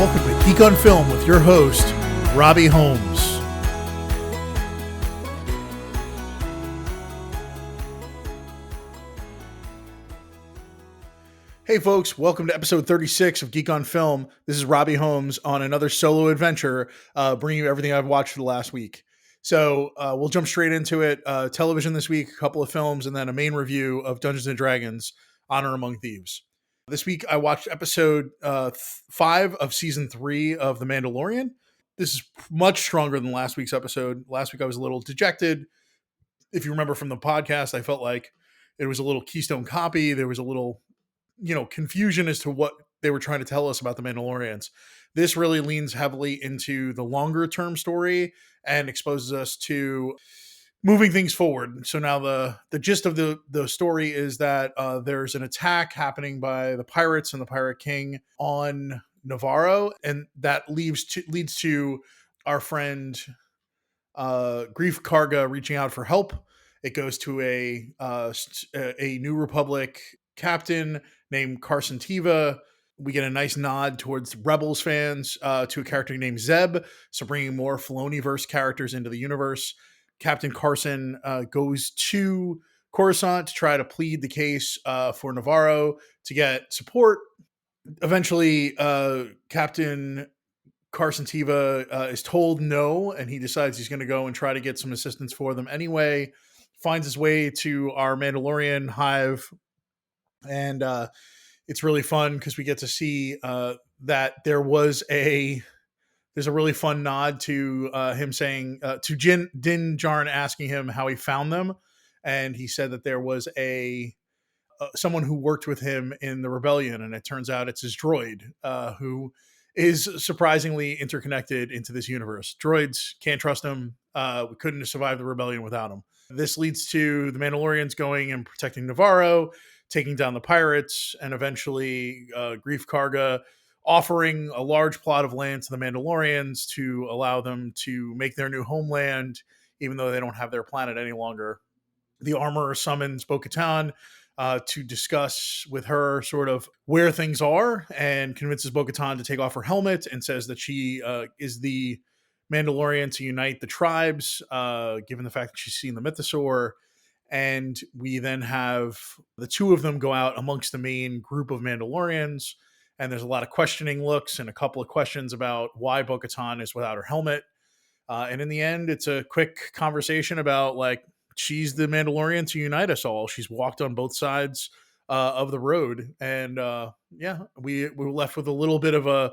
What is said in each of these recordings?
Welcome to Geek on Film with your host, Robbie Holmes. Hey folks, welcome to episode 36 of Geek on Film. This is Robbie Holmes on another solo adventure, bringing you everything I've watched for the last week. So we'll jump straight into it. Television this week, a couple of films, and then a main review of Dungeons & Dragons, Honor Among Thieves. This week I watched episode 5 of season 3 of The Mandalorian. This is much stronger than last week's episode. Last week I was a little dejected. If you remember from the podcast, I felt like it was a little Keystone copy. There was a little confusion as to what they were trying to tell us about the Mandalorians. This really leans heavily into the longer term story and exposes us to moving things forward. So now the gist of the story is that there's an attack happening by the pirates and the Pirate King on Navarro, and that leads to our friend Grief Karga reaching out for help. It goes to a New Republic captain named Carson Teva. We get a nice nod towards Rebels fans to a character named Zeb, so bringing more Filoni-verse characters into the universe. Captain Carson goes to Coruscant to try to plead the case for Navarro to get support. Eventually, Captain Carson Teva is told no, and he decides he's going to go and try to get some assistance for them anyway. Finds his way to our Mandalorian hive, and it's really fun because we get to see that there's a really fun nod to him saying to Din Djarin asking him how he found them, and he said that there was someone who worked with him in the rebellion, and it turns out it's his droid who is surprisingly interconnected into this universe. Droids, can't trust them. We couldn't have survived the rebellion without them. This leads to the Mandalorians going and protecting Navarro, taking down the pirates, and eventually Grief Karga offering a large plot of land to the Mandalorians to allow them to make their new homeland, even though they don't have their planet any longer. The Armorer summons Bo-Katan to discuss with her sort of where things are, and convinces Bo-Katan to take off her helmet and says that she is the Mandalorian to unite the tribes, given the fact that she's seen the mythosaur. And we then have the two of them go out amongst the main group of Mandalorians, and there's a lot of questioning looks and a couple of questions about why Bo-Katan is without her helmet. And in the end, it's a quick conversation about, like, she's the Mandalorian to unite us all. She's walked on both sides of the road. And we were left with a little bit of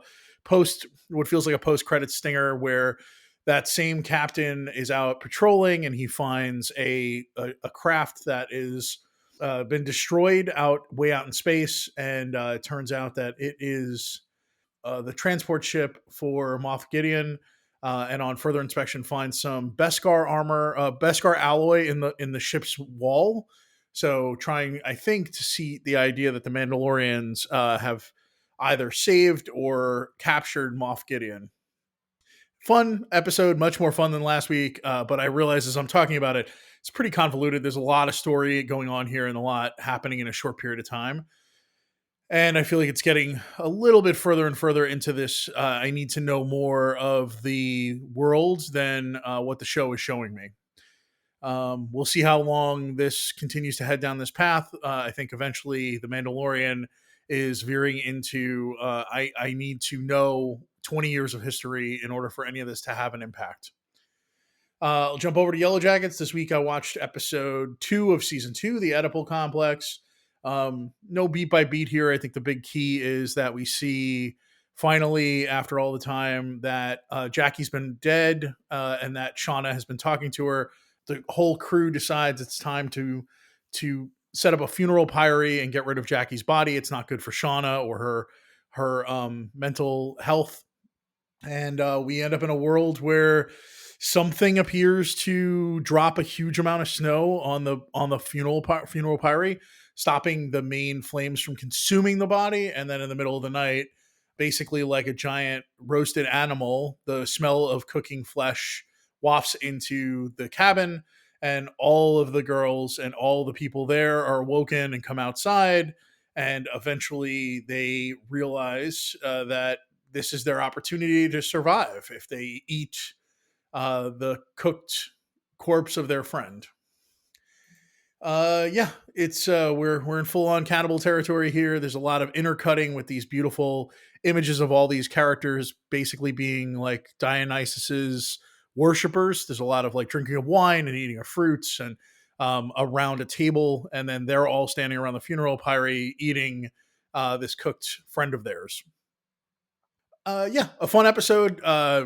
what feels like a post-credit stinger, where that same captain is out patrolling and he finds a craft that is been destroyed way out in space. And it turns out that it is the transport ship for Moff Gideon. And on further inspection, finds some Beskar armor, Beskar alloy in the ship's wall. So trying, I think, to see the idea that the Mandalorians have either saved or captured Moff Gideon. Fun episode, much more fun than last week. But I realize as I'm talking about it, it's pretty convoluted. There's a lot of story going on here and a lot happening in a short period of time. And I feel like it's getting a little bit further and further into this. I need to know more of the world than what the show is showing me. We'll see how long this continues to head down this path. I think eventually the Mandalorian is veering into I need to know 20 years of history in order for any of this to have an impact. I'll jump over to Yellow Jackets. This week I watched episode 2 of season 2, The Oedipal Complex. No beat by beat here. I think the big key is that we see finally, after all the time, that Jackie's been dead and that Shauna has been talking to her. The whole crew decides it's time to set up a funeral pyre and get rid of Jackie's body. It's not good for Shauna or her mental health. And we end up in a world where something appears to drop a huge amount of snow on the funeral pyre, stopping the main flames from consuming the body. And then in the middle of the night, basically like a giant roasted animal, the smell of cooking flesh wafts into the cabin, and all of the girls and all the people there are awoken and come outside. And eventually they realize that this is their opportunity to survive if they eat the cooked corpse of their friend. Yeah, it's we're in full on cannibal territory here. There's a lot of intercutting with these beautiful images of all these characters basically being like Dionysus's worshippers. There's a lot of like drinking of wine and eating of fruits and around a table, and then they're all standing around the funeral pyre eating this cooked friend of theirs. Yeah, a fun episode.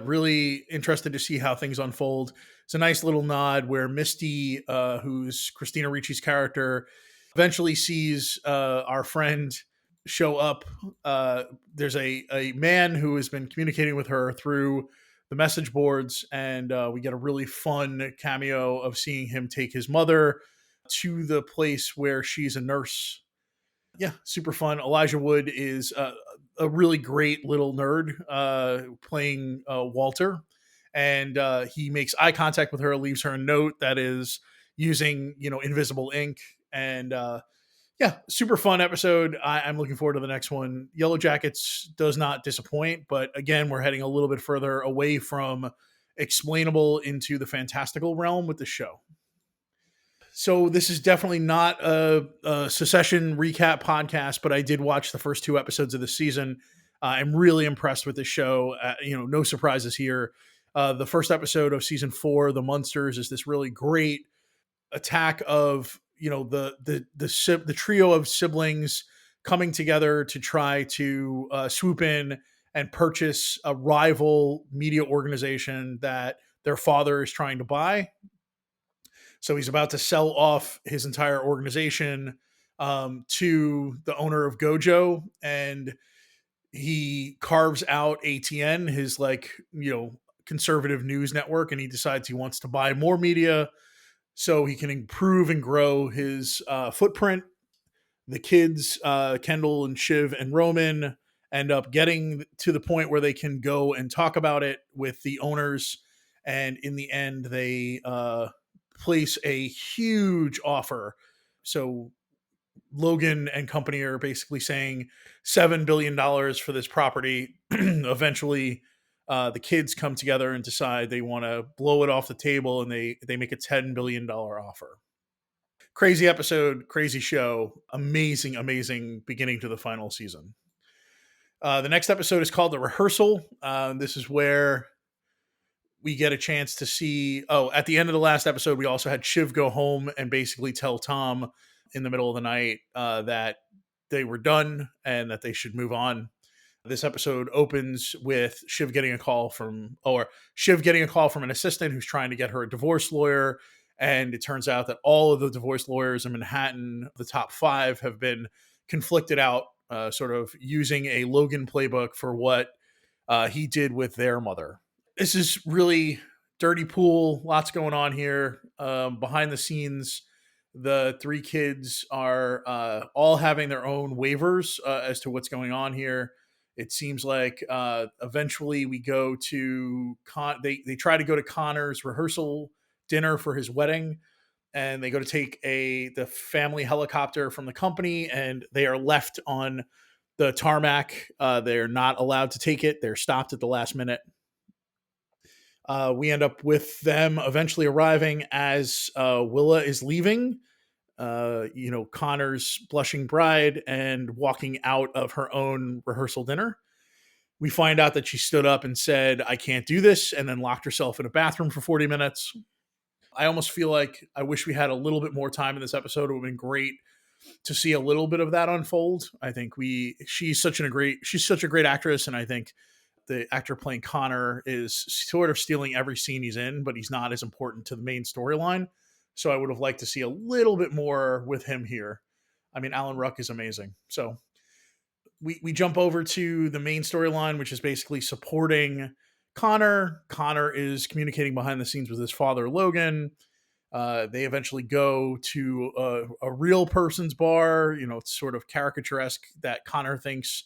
Really interested to see how things unfold. It's a nice little nod where Misty, who's Christina Ricci's character, eventually sees our friend show up. There's a man who has been communicating with her through the message boards, and we get a really fun cameo of seeing him take his mother to the place where she's a nurse. Yeah, super fun. Elijah Wood is a really great little nerd playing Walter, and he makes eye contact with her, leaves her a note that is using invisible ink, and yeah, super fun episode. I'm looking forward to the next one. Yellow Jackets does not disappoint, but again, we're heading a little bit further away from explainable into the fantastical realm with the show. So this is definitely not a Secession recap podcast, but I did watch the first two episodes of the season. I'm really impressed with the show. No surprises here. The first episode of season 4, The Munsters, is this really great attack of the trio of siblings coming together to try to swoop in and purchase a rival media organization that their father is trying to buy. So he's about to sell off his entire organization to the owner of Gojo, and he carves out ATN, his conservative news network, and he decides he wants to buy more media so he can improve and grow his footprint. The kids, Kendall and Shiv and Roman, end up getting to the point where they can go and talk about it with the owners, and in the end, they place a huge offer. So Logan and company are basically saying $7 billion for this property. Eventually, the kids come together and decide they want to blow it off the table, and they make a $10 billion offer. Crazy episode, crazy show, amazing beginning to the final season. The next episode is called The Rehearsal. This is where we get a chance to see. Oh, at the end of the last episode, we also had Shiv go home and basically tell Tom in the middle of the night that they were done and that they should move on. This episode opens with Shiv getting a call from an assistant who's trying to get her a divorce lawyer. And it turns out that all of the divorce lawyers in Manhattan, the top 5, have been conflicted out, sort of using a Logan playbook for what he did with their mother. This is really dirty pool. Lots going on here. Behind the scenes, the 3 kids are all having their own waivers as to what's going on here. It seems like eventually we go to they try to go to Connor's rehearsal dinner for his wedding, and they go to take the family helicopter from the company, and they are left on the tarmac. They're not allowed to take it. They're stopped at the last minute. We end up with them eventually arriving as Willa is leaving, Connor's blushing bride, and walking out of her own rehearsal dinner. We find out that she stood up and said, "I can't do this," and then locked herself in a bathroom for 40 minutes. I almost feel like I wish we had a little bit more time in this episode. It would have been great to see a little bit of that unfold. I think she's such a great actress, and I think the actor playing Connor is sort of stealing every scene he's in, but he's not as important to the main storyline. So I would have liked to see a little bit more with him here. I mean, Alan Ruck is amazing. So we jump over to the main storyline, which is basically supporting Connor. Connor is communicating behind the scenes with his father, Logan. They eventually go to a real person's bar. It's sort of caricaturesque that Connor thinks,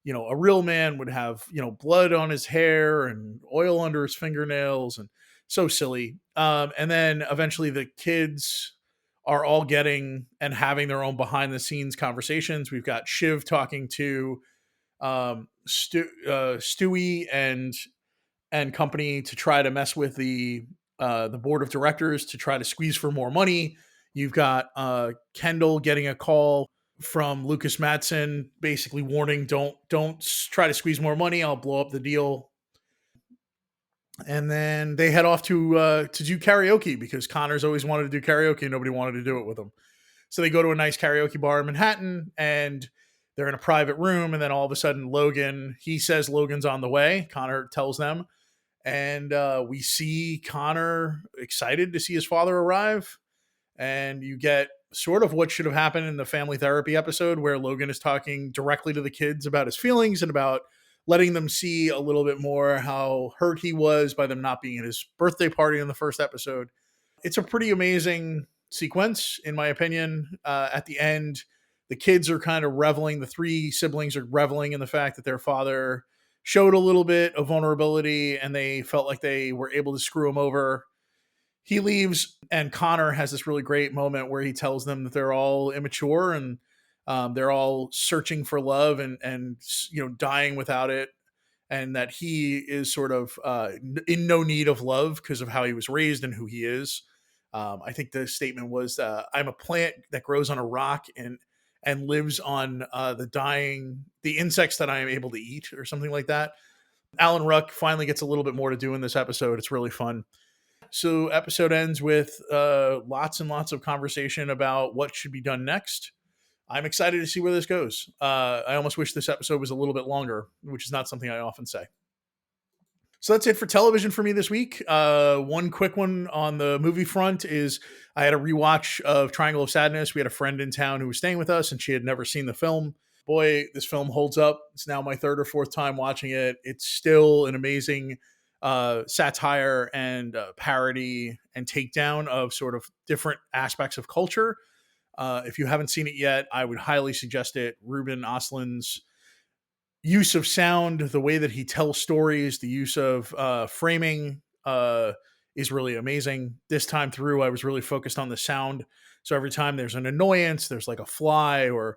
a real man would have, blood on his hair and oil under his fingernails, and so silly. And then eventually the kids are all getting and having their own behind the scenes conversations. We've got Shiv talking to Stewie and company to try to mess with the board of directors to try to squeeze for more money. You've got Kendall getting a call from Lucas Madsen, basically warning, don't try to squeeze more money. I'll blow up the deal. And then they head off to do karaoke because Connor's always wanted to do karaoke and nobody wanted to do it with him. So they go to a nice karaoke bar in Manhattan and they're in a private room. And then all of a sudden, he says Logan's on the way. Connor tells them. And we see Connor excited to see his father arrive. And you get sort of what should have happened in the family therapy episode where Logan is talking directly to the kids about his feelings and about letting them see a little bit more how hurt he was by them not being at his birthday party in the first episode. It's a pretty amazing sequence, in my opinion. At the end, the kids are kind of reveling. The three siblings are reveling in the fact that their father showed a little bit of vulnerability and they felt like they were able to screw him over. He leaves, and Connor has this really great moment where he tells them that they're all immature and they're all searching for love and dying without it, and that he is sort of in no need of love because of how he was raised and who he is. I think the statement was, "I'm a plant that grows on a rock and lives on the insects that I am able to eat," or something like that. Alan Ruck finally gets a little bit more to do in this episode. It's really fun. So episode ends with lots and lots of conversation about what should be done next. I'm excited to see where this goes. I almost wish this episode was a little bit longer, which is not something I often say. So that's it for television for me this week. One quick one on the movie front is I had a rewatch of Triangle of Sadness. We had a friend in town who was staying with us and she had never seen the film. Boy, this film holds up. It's now my third or fourth time watching it. It's still an amazing satire and parody and takedown of sort of different aspects of culture. If you haven't seen it yet, I would highly suggest it. Ruben Östlund's use of sound, the way that he tells stories, the use of framing is really amazing. This time through, I was really focused on the sound. So every time there's an annoyance, there's like a fly, or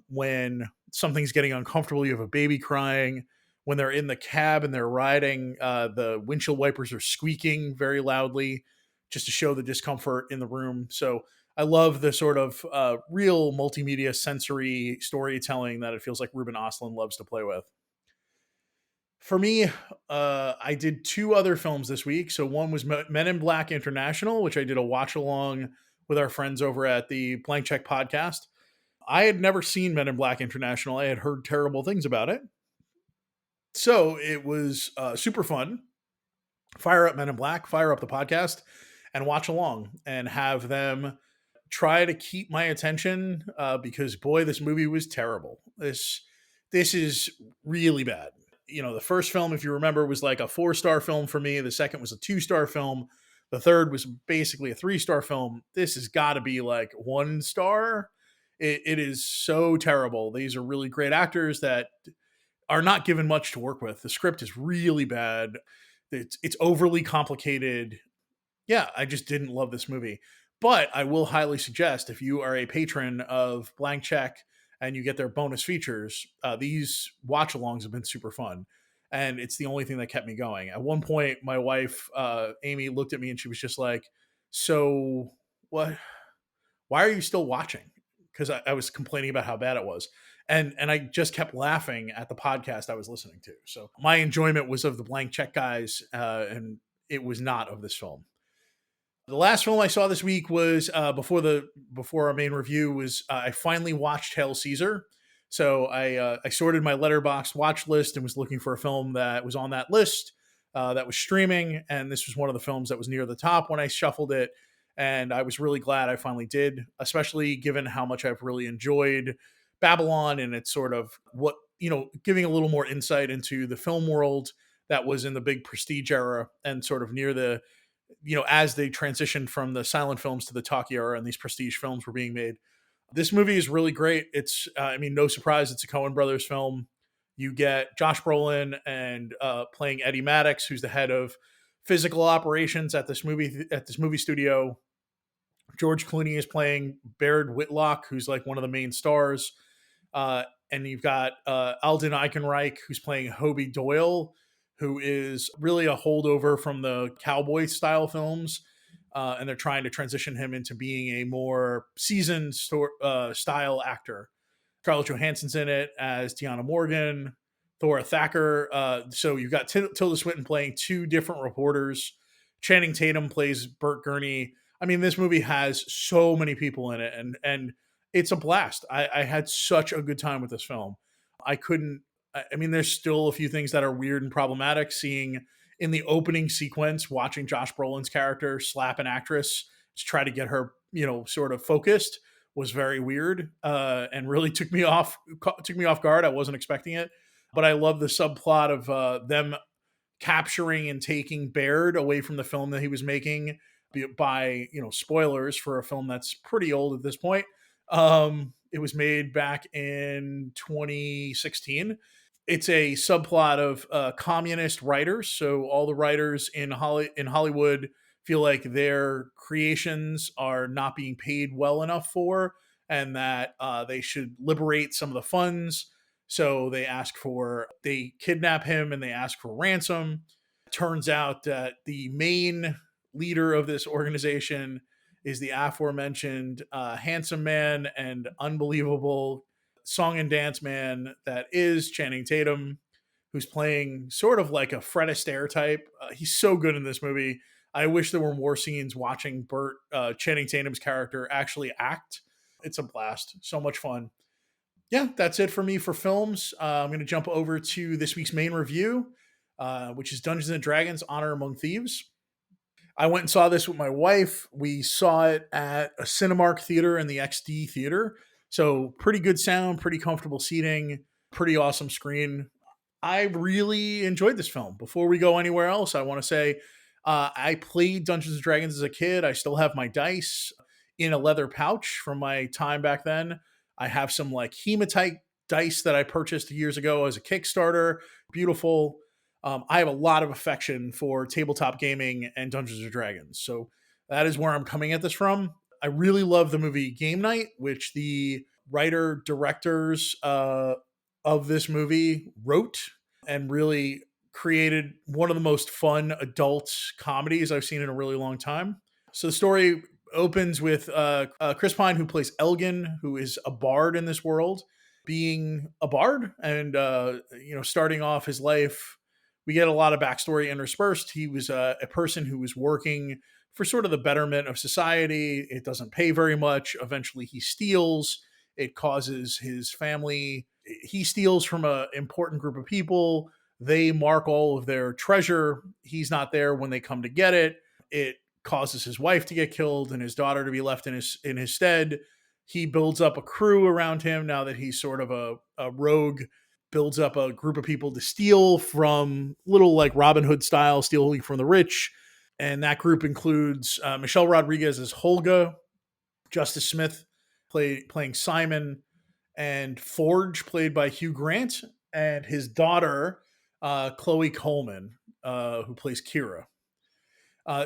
when something's getting uncomfortable, you have a baby crying. When they're in the cab and they're riding, the windshield wipers are squeaking very loudly just to show the discomfort in the room. So I love the sort of real multimedia sensory storytelling that it feels like Ruben Östlund loves to play with. For me, I did two other films this week. So one was Men in Black International, which I did a watch along with our friends over at the Blank Check podcast. I had never seen Men in Black International. I had heard terrible things about it. So it was super fun. Fire up Men in Black, fire up the podcast, and watch along and have them try to keep my attention because boy, this movie was terrible. This is really bad. The first film, if you remember, was like a 4-star film for me. The second was a 2-star film. The third was basically a 3-star film. This has got to be like 1 star. It is so terrible. These are really great actors that are not given much to work with. The script is really bad. It's overly complicated. Yeah, I just didn't love this movie. But I will highly suggest if you are a patron of Blank Check and you get their bonus features, these watch-alongs have been super fun. And it's the only thing that kept me going. At one point, my wife, Amy, looked at me and she was just like, "So what? Why are you still watching?" Because I was complaining about how bad it was. And I just kept laughing at the podcast I was listening to. So my enjoyment was of the Blank Check guys, and it was not of this film. The last film I saw this week was before our main review was I finally watched Hail Caesar. So I sorted my Letterboxd watch list and was looking for a film that was on that list that was streaming, and this was one of the films that was near the top when I shuffled it. And I was really glad I finally did, especially given how much I've really enjoyed Babylon and it's sort of giving a little more insight into the film world that was in the big prestige era and sort of near the as they transitioned from the silent films to the talkie era and these prestige films were being made. This movie is really great. It's, no surprise, it's a Coen Brothers film. You get Josh Brolin and playing Eddie Maddox, who's the head of physical operations at this movie studio. George Clooney is playing Baird Whitlock, who's like one of the main stars. And you've got Alden Ehrenreich, who's playing Hobie Doyle, who is really a holdover from the cowboy style films. And they're trying to transition him into being a more seasoned style actor. Scarlett Johansson's in it as Deanna Morgan, Thora Thacker. So you've got Tilda Swinton playing two different reporters. Channing Tatum plays Bert Gurney. I mean, this movie has so many people in it, and it's a blast. I had such a good time with this film. I couldn't. I mean, there's still a few things that are weird and problematic. Seeing in the opening sequence, watching Josh Brolin's character slap an actress to try to get her, sort of focused was very weird and really took me off guard. I wasn't expecting it, but I love the subplot of them capturing and taking Baird away from the film that he was making by spoilers for a film that's pretty old at this point. It was made back in 2016. It's a subplot of communist writers. So all the writers in Hollywood feel like their creations are not being paid well enough for, and that they should liberate some of the funds. So they kidnap him and they ask for ransom. Turns out that the main leader of this organization is the aforementioned handsome man and unbelievable song and dance man that is Channing Tatum, who's playing sort of like a Fred Astaire type. He's so good in this movie. I wish there were more scenes watching Channing Tatum's character actually act. It's a blast. So much fun. Yeah, that's it for me for films. I'm going to jump over to this week's main review, which is Dungeons and Dragons: Honor Among Thieves. I went and saw this with my wife. We saw it at a Cinemark theater in the XD theater. So pretty good sound, pretty comfortable seating, pretty awesome screen. I really enjoyed this film. Before we go anywhere else, I want to say I played Dungeons and Dragons as a kid. I still have my dice in a leather pouch from my time back then. I have some like hematite dice that I purchased years ago as a Kickstarter. Beautiful. I have a lot of affection for tabletop gaming and Dungeons and Dragons. So that is where I'm coming at this from. I really love the movie Game Night, which the writer-directors of this movie wrote and really created one of the most fun adult comedies I've seen in a really long time. So the story opens with Chris Pine, who plays Elgin, who is a bard in this world, being a bard and starting off his life. We get a lot of backstory interspersed. He was a person who was working for sort of the betterment of society. It doesn't pay very much. Eventually he steals. It causes his family. He steals from an important group of people. They mark all of their treasure. He's not there when they come to get it. It causes his wife to get killed and his daughter to be left in his stead. He builds up a crew around him now that he's sort of a rogue, builds up a group of people to steal from, little like Robin Hood style, stealing from the rich. And that group includes Michelle Rodriguez as Holga, Justice Smith playing Simon, and Forge, played by Hugh Grant, and his daughter, Chloe Coleman, who plays Kira.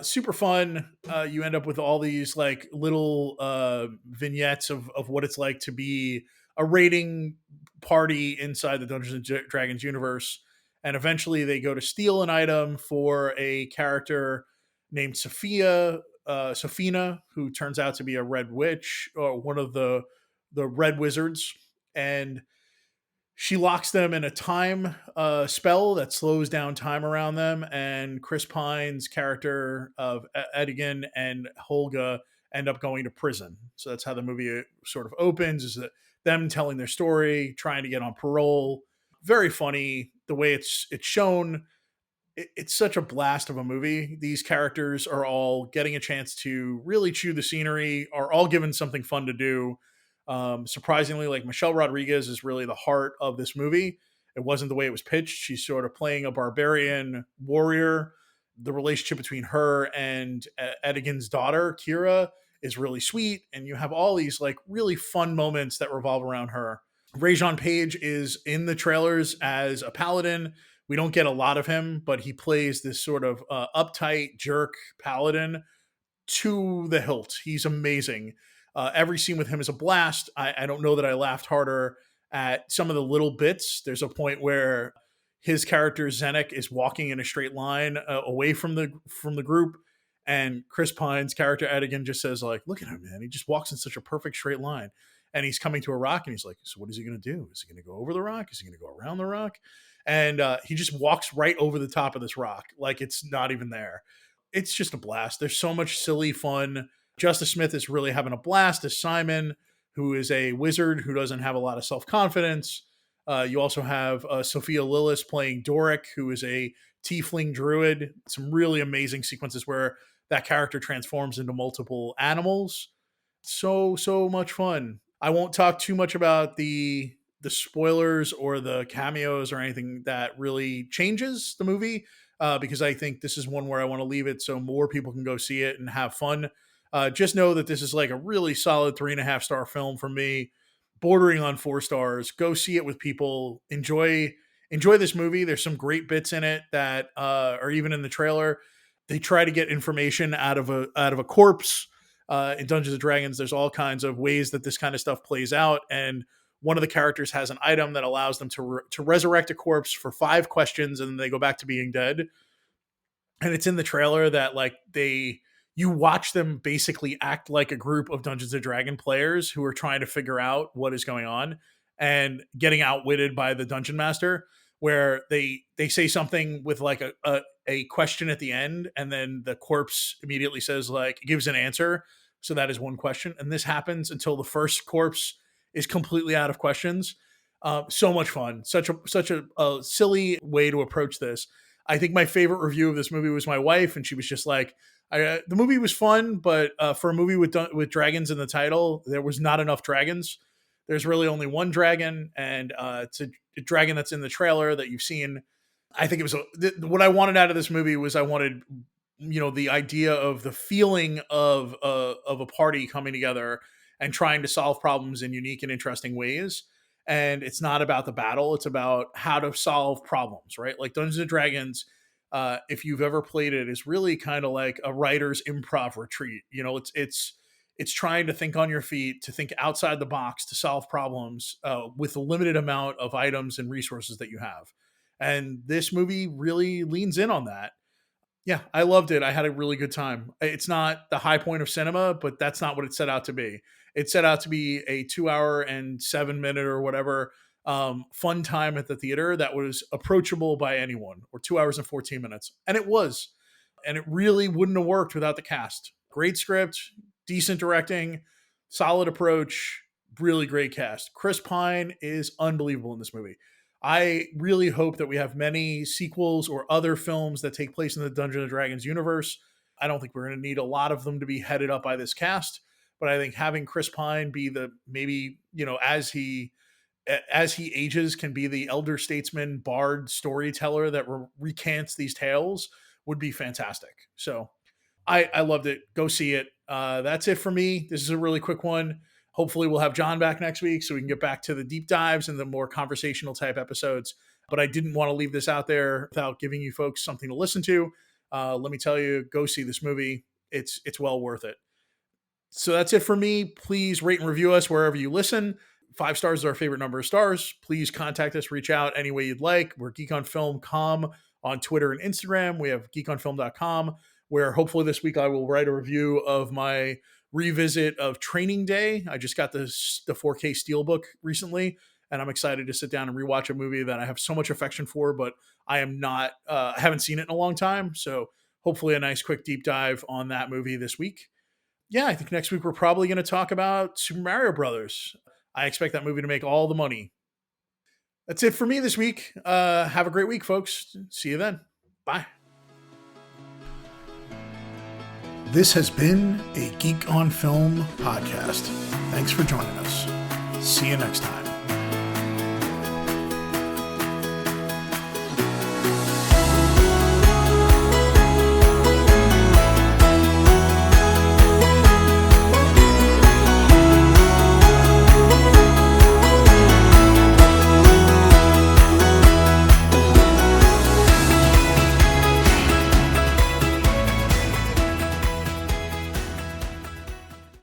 Super fun. You end up with all these like little vignettes of what it's like to be a raiding party inside the Dungeons and Dragons universe. And eventually they go to steal an item for a character named Sophina, who turns out to be a red witch or one of the red wizards. And she locks them in a time spell that slows down time around them. And Chris Pine's character of Edigan and Holga end up going to prison. So that's how the movie sort of opens, is that them telling their story, trying to get on parole. Very funny the way it's shown. It's such a blast of a movie. These characters are all getting a chance to really chew the scenery, are all given something fun to do. Surprisingly, like Michelle Rodriguez is really the heart of this movie. It wasn't the way it was pitched. She's sort of playing a barbarian warrior. The relationship between her and Edigan's daughter, Kira, is really sweet. And you have all these like really fun moments that revolve around her. Rajon Page is in the trailers as a paladin. We don't get a lot of him, but he plays this sort of uptight jerk paladin to the hilt. He's amazing. Every scene with him is a blast. I don't know that I laughed harder at some of the little bits. There's a point where his character Zenek is walking in a straight line away from the group, and Chris Pine's character Edigan just says like, "Look at him, man! He just walks in such a perfect straight line." And he's coming to a rock, and he's like, "So what is he going to do? Is he going to go over the rock? Is he going to go around the rock?" And he just walks right over the top of this rock, like it's not even there. It's just a blast. There's so much silly fun. Justice Smith is really having a blast as Simon, who is a wizard who doesn't have a lot of self-confidence. You also have Sophia Lillis playing Doric, who is a tiefling druid. Some really amazing sequences where that character transforms into multiple animals. So much fun. I won't talk too much about the spoilers or the cameos or anything that really changes the movie, because I think this is one where I want to leave it so more people can go see it and have fun. Just know that this is like a really solid 3.5-star film from me, bordering on 4 stars. Go see it with people. Enjoy this movie. There's some great bits in it that are even in the trailer. They try to get information out of a corpse. In Dungeons and Dragons, there's all kinds of ways that this kind of stuff plays out, and one of the characters has an item that allows them to resurrect a corpse for 5 questions, and then they go back to being dead. And it's in the trailer that like you watch them basically act like a group of Dungeons and Dragon players who are trying to figure out what is going on and getting outwitted by the dungeon master, where they say something with like a question at the end, and then the corpse immediately says like gives an answer. So that is one question, and this happens until the first corpse is completely out of questions. So much fun, such a silly way to approach this. I think my favorite review of this movie was my wife, and she was just like, the movie was fun, but for a movie with dragons in the title, there was not enough dragons. There's really only one dragon, and it's a dragon that's in the trailer that you've seen. I think it was what I wanted out of this movie was I wanted, the idea of the feeling of a party coming together and trying to solve problems in unique and interesting ways. And it's not about the battle; it's about how to solve problems, right? Like Dungeons and Dragons, if you've ever played it, is really kind of like a writer's improv retreat. It's trying to think on your feet, to think outside the box, to solve problems with a limited amount of items and resources that you have. And this movie really leans in on that. Yeah, I loved it. I had a really good time. It's not the high point of cinema, but that's not what it set out to be. It set out to be a 2 hour and 7 minute or whatever fun time at the theater that was approachable by anyone, or 2 hours and 14 minutes. And it was. And it really wouldn't have worked without the cast. Great script, decent directing, solid approach, really great cast. Chris Pine is unbelievable in this movie. I really hope that we have many sequels or other films that take place in the Dungeons and Dragons universe. I don't think we're going to need a lot of them to be headed up by this cast, but I think having Chris Pine be the maybe, as he ages, can be the elder statesman, bard, storyteller that recants these tales would be fantastic. So I loved it. Go see it. That's it for me. This is a really quick one. Hopefully we'll have John back next week so we can get back to the deep dives and the more conversational type episodes. But I didn't want to leave this out there without giving you folks something to listen to. Let me tell you, go see this movie. It's well worth it. So that's it for me. Please rate and review us wherever you listen. 5 stars is our favorite number of stars. Please contact us, reach out any way you'd like. We're geekonfilm.com on Twitter and Instagram. We have geekonfilm.com, where hopefully this week I will write a review of my revisit of Training Day. I just got the 4K Steelbook recently, and I'm excited to sit down and rewatch a movie that I have so much affection for, but I haven't seen it in a long time. So hopefully a nice quick deep dive on that movie this week. Yeah, I think next week we're probably going to talk about Super Mario Brothers. I expect that movie to make all the money. That's it for me this week. Have a great week, folks. See you then. Bye. This has been a Geek on Film podcast. Thanks for joining us. See you next time.